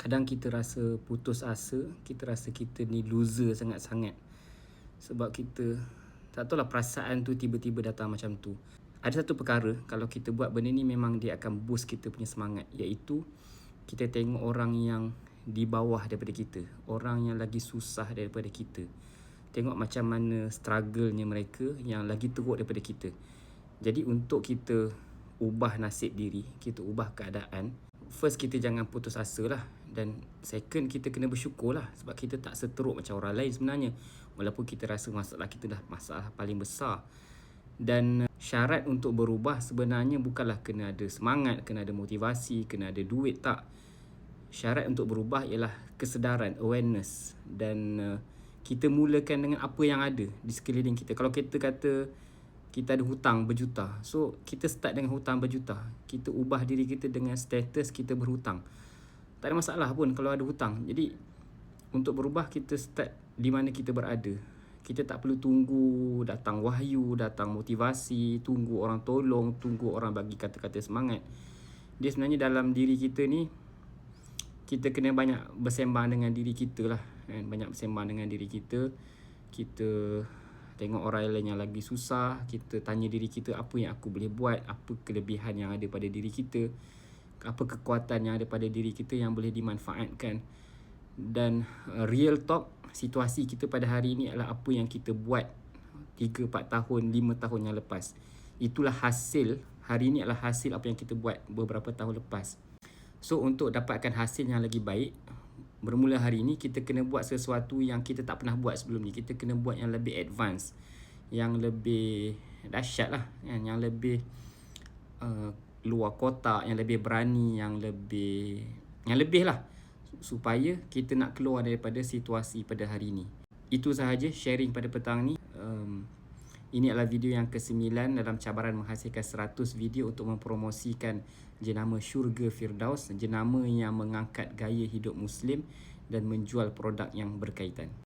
Kadang kita rasa putus asa, kita rasa kita ni loser sangat-sangat. Sebab kita tak tahulah perasaan tu tiba-tiba datang macam tu. Ada satu perkara, kalau kita buat benda ni memang dia akan boost kita punya semangat, iaitu kita tengok orang yang di bawah daripada kita, orang yang lagi susah daripada kita. Tengok macam mana struggle-nya mereka yang lagi teruk daripada kita. Jadi untuk kita ubah nasib diri, kita ubah keadaan, first kita jangan putus asa lah. Dan second, kita kena bersyukur lah. Sebab kita tak seteruk macam orang lain sebenarnya. Walaupun kita rasa masalah kita dah masalah paling besar. Dan syarat untuk berubah sebenarnya bukanlah kena ada semangat, kena ada motivasi, kena ada duit, tak. Syarat untuk berubah ialah kesedaran, awareness. Dan kita mulakan dengan apa yang ada di sekeliling kita. Kalau kita kata kita ada hutang berjuta, so kita start dengan hutang berjuta. Kita ubah diri kita dengan status kita berhutang. Tak ada masalah pun kalau ada hutang. Jadi untuk berubah, kita start di mana kita berada. Kita tak perlu tunggu datang wahyu, datang motivasi, tunggu orang tolong, tunggu orang bagi kata-kata semangat. Dia sebenarnya dalam diri kita ni, kita kena banyak bersembang dengan diri kita lah, kan? Banyak bersembang dengan diri kita. Kita tengok orang lain yang lagi susah, kita tanya diri kita, apa yang aku boleh buat, apa kelebihan yang ada pada diri kita, apa kekuatan yang ada pada diri kita yang boleh dimanfaatkan. Dan real talk, situasi kita pada hari ini adalah apa yang kita buat 3, 4 tahun, 5 tahun yang lepas. Itulah hasil, hari ini adalah hasil apa yang kita buat beberapa tahun lepas. So untuk dapatkan hasil yang lagi baik, bermula hari ini kita kena buat sesuatu yang kita tak pernah buat sebelum ni. Kita kena buat yang lebih advance, yang lebih dahsyat lah, yang lebih luar kotak, yang lebih berani, yang lebih lah, supaya kita nak keluar daripada situasi pada hari ini. Itu sahaja sharing pada petang ni. Ini adalah video yang ke-9 dalam cabaran menghasilkan 100 video untuk mempromosikan jenama Syurga Firdaus, jenama yang mengangkat gaya hidup Muslim dan menjual produk yang berkaitan.